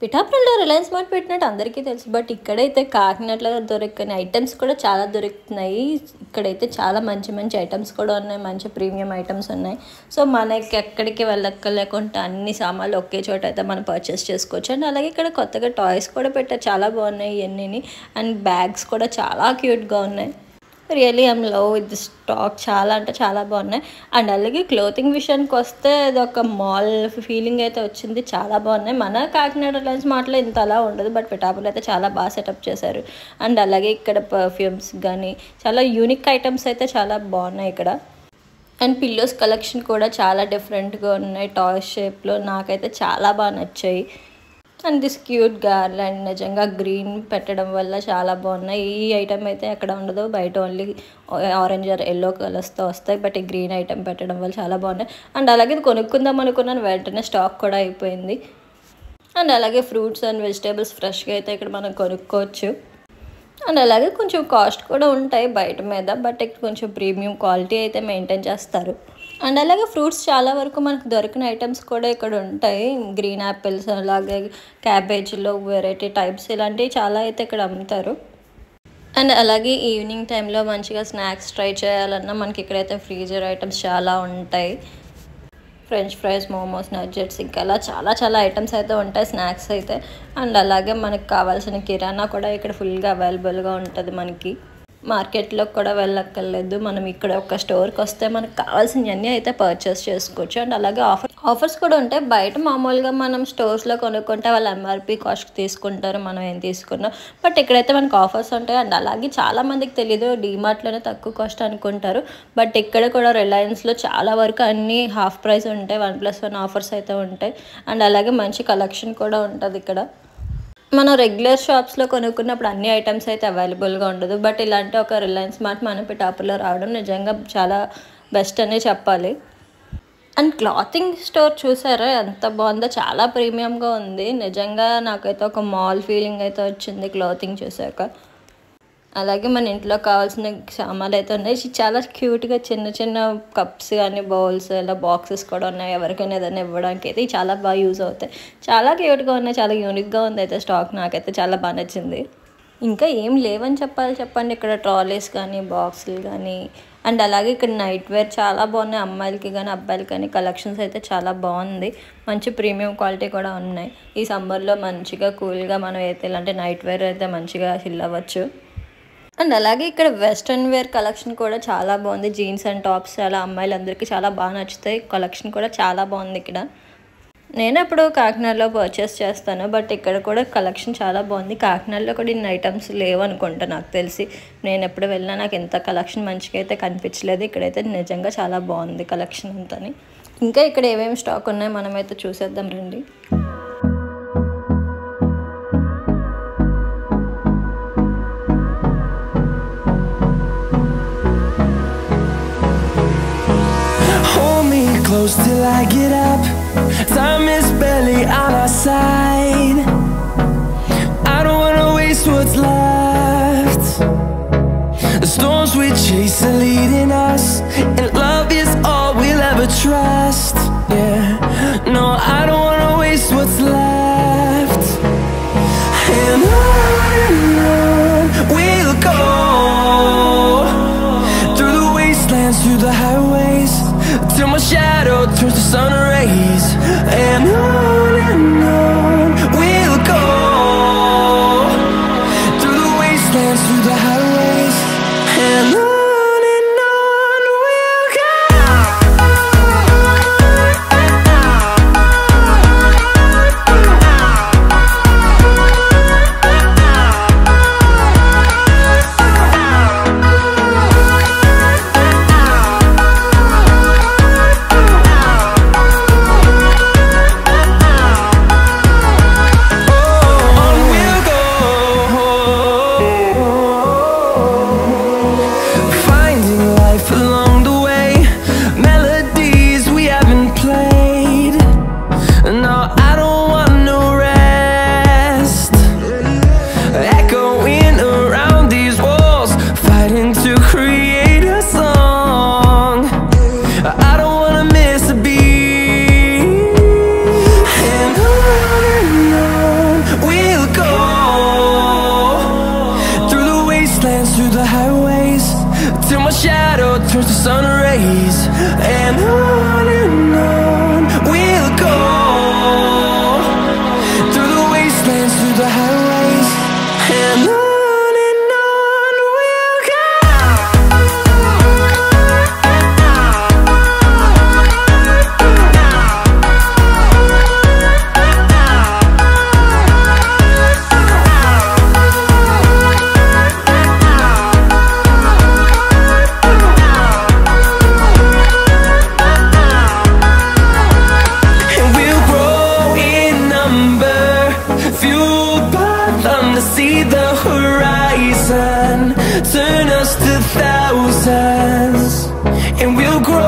పిఠాపురంలో Reliance mart పెట్టినట్టు అందరికీ తెలుసు. బట్ ఇక్కడైతే కాకినాడలో దొరికిన ఐటమ్స్ కూడా చాలా దొరుకుతున్నాయి. ఇక్కడైతే చాలా మంచి మంచి ఐటమ్స్ కూడా ఉన్నాయి, మంచి ప్రీమియం ఐటమ్స్ ఉన్నాయి. సో మనకి ఎక్కడికి వెళ్ళక్కర్లేకుండా అన్ని సామాన్లు ఒకే చోట అయితే మనం పర్చేస్ చేసుకోవచ్చు. అండ్ అలాగే ఇక్కడ కొత్తగా టాయ్స్ కూడా పెట్టారు, చాలా బాగున్నాయి ఇవన్నీ. అండ్ బ్యాగ్స్ కూడా చాలా క్యూట్గా ఉన్నాయి. Really I'm love with the stock, చాలా అంటే చాలా బాగున్నాయి. అండ్ అలాగే క్లోతింగ్ విషయానికి వస్తే ఇది ఒక మాల్ ఫీలింగ్ అయితే వచ్చింది, చాలా బాగున్నాయి. మన కాకినాడ రిలయన్స్ మార్ట్లో ఇంత అలా ఉండదు, బట్ పిఠాపురంలో అయితే చాలా బాగా సెటప్ చేశారు. అండ్ అలాగే ఇక్కడ పర్ఫ్యూమ్స్ కానీ చాలా యూనిక్ ఐటమ్స్ అయితే చాలా బాగున్నాయి ఇక్కడ. అండ్ పిల్లోస్ కలెక్షన్ కూడా చాలా డిఫరెంట్గా ఉన్నాయి, టాయ్స్ షేప్లో. నాకైతే చాలా బాగా నచ్చాయి. అండ్ దిస్ క్యూట్ గార్లాండ్ నిజంగా గ్రీన్ పెట్టడం వల్ల చాలా బాగున్నాయి. ఈ ఐటమ్ అయితే ఎక్కడ ఉండదు, బయట ఓన్లీ ఆరెంజ్ ఆర్ ఎల్లో కలర్స్తో వస్తాయి. బట్ ఈ గ్రీన్ ఐటమ్ పెట్టడం వల్ల చాలా బాగున్నాయి. అండ్ అలాగే ఇది కొనుక్కుందాం అనుకున్నాను, వెంటనే స్టాక్ కూడా అయిపోయింది. అండ్ అలాగే ఫ్రూట్స్ అండ్ వెజిటేబుల్స్ ఫ్రెష్గా అయితే ఇక్కడ మనం కొనుక్కోవచ్చు. అండ్ అలాగే కొంచెం కాస్ట్ కూడా ఉంటాయి బయట మీద, బట్ ఇక్కడ కొంచెం ప్రీమియం క్వాలిటీ అయితే మెయింటైన్ చేస్తారు. అండ్ అలాగే ఫ్రూట్స్ చాలా వరకు మనకు దొరికిన ఐటమ్స్ కూడా ఇక్కడ ఉంటాయి. గ్రీన్ యాపిల్స్, అలాగే క్యాబేజీలో వెరైటీ టైప్స్ ఇలాంటివి చాలా అయితే ఇక్కడ అమ్ముతారు. అండ్ అలాగే ఈవినింగ్ టైంలో మంచిగా స్నాక్స్ ట్రై చేయాలన్నా మనకి ఇక్కడైతే ఫ్రీజర్ ఐటమ్స్ చాలా ఉంటాయి. ఫ్రెంచ్ ఫ్రైస్, మోమోస్, నడ్జెట్స్, ఇంకా అలా చాలా చాలా ఐటమ్స్ అయితే ఉంటాయి స్నాక్స్ అయితే. అండ్ అలాగే మనకు కావాల్సిన కిరాణా కూడా ఇక్కడ ఫుల్గా అవైలబుల్గా ఉంటుంది. మనకి మార్కెట్లో కూడా వెళ్ళక్కర్లేదు, మనం ఇక్కడ ఒక స్టోర్కి వస్తే మనకు కావాల్సినవన్నీ అయితే పర్చేస్ చేసుకోవచ్చు. అండ్ అలాగే ఆఫర్స్ కూడా ఉంటాయి. బయట మామూలుగా మనం స్టోర్స్లో కొనుక్కుంటే వాళ్ళు ఎంఆర్పి కాస్ట్ తీసుకుంటారు, మనం ఏం తీసుకున్నాం. బట్ ఇక్కడైతే మనకు ఆఫర్స్ ఉంటాయి. అండ్ అలాగే చాలామందికి తెలీదు, డీమార్ట్లోనే తక్కువ కాస్ట్ అనుకుంటారు. బట్ ఇక్కడ కూడా రిలయన్స్లో చాలా వరకు అన్నీ హాఫ్ ప్రైస్ ఉంటాయి, 1+1 ఆఫర్స్ అయితే ఉంటాయి. అండ్ అలాగే మంచి కలెక్షన్ కూడా ఉంటుంది ఇక్కడ. మనం రెగ్యులర్ షాప్స్లో కొనుక్కున్నప్పుడు అన్ని ఐటమ్స్ అయితే అవైలబుల్గా ఉండదు. బట్ ఇలాంటి ఒక రిలయన్స్ మార్ట్ మన పిఠాపురంలో రావడం నిజంగా చాలా బెస్ట్ అనే చెప్పాలి. అండ్ క్లాతింగ్ స్టోర్ చూసారా ఎంత బాగుందో, చాలా ప్రీమియంగా ఉంది. నిజంగా నాకైతే ఒక మాల్ ఫీలింగ్ అయితే వచ్చింది క్లాతింగ్ చూసాక. అలాగే మన ఇంట్లో కావాల్సిన సామాన్లు అయితే ఉన్నాయి. చాలా క్యూట్గా చిన్న చిన్న కప్స్ కానీ బౌల్స్, ఇలా బాక్సెస్ కూడా ఉన్నాయి. ఎవరికైనా ఏదైనా ఇవ్వడానికి అయితే చాలా బాగా యూజ్ అవుతాయి. చాలా క్యూట్గా ఉన్నాయి, చాలా యూనిక్గా ఉంది అయితే స్టాక్. నాకైతే చాలా బాగా నచ్చింది. ఇంకా ఏం లేవని చెప్పండి. ఇక్కడ ట్రాలీస్ కానీ, బాక్సులు కానీ, అండ్ అలాగే ఇక్కడ నైట్ వేర్ చాలా బాగున్నాయి. అమ్మాయిలకి కానీ అబ్బాయిలకి కానీ కలెక్షన్స్ అయితే చాలా బాగుంది. మంచి ప్రీమియం క్వాలిటీ కూడా ఉన్నాయి. ఈ సమ్మర్లో మంచిగా కూల్గా మనం అయితే ఇలాంటి నైట్ వేర్ అయితే మంచిగా చిల్ అవ్వచ్చు. అండ్ అలాగే ఇక్కడ వెస్ట్రన్ వేర్ కలెక్షన్ కూడా చాలా బాగుంది. జీన్స్ అండ్ టాప్స్ అలా అమ్మాయిలందరికీ చాలా బాగా నచ్చుతాయి. కలెక్షన్ కూడా చాలా బాగుంది ఇక్కడ. నేను ఎప్పుడు కాకినాడలో పర్చేస్ చేస్తాను, బట్ ఇక్కడ కూడా కలెక్షన్ చాలా బాగుంది. కాకినాడలో కూడా ఇన్ని ఐటమ్స్ లేవు అనుకుంటా నాకు తెలిసి. నేను ఎప్పుడు వెళ్ళినా నాకు ఎంత కలెక్షన్ మంచిగా అయితే కనిపించలేదు. ఇక్కడైతే నిజంగా చాలా బాగుంది కలెక్షన్ అంతని. ఇంకా ఇక్కడ ఏమేమి స్టాక్ ఉన్నాయో మనమైతే చూసేద్దాం రండి. Close till I get up, time is barely on our side. I don't wanna waste what's left. The storms we chase are leading us, and love is all we'll ever trust. Yeah, no, I don't wanna waste what's left. And on we'll go, through the wastelands, through the highways, till my shadow turns to sun rays. And on fueled by them to see the horizon, turn us to thousands, and we'll grow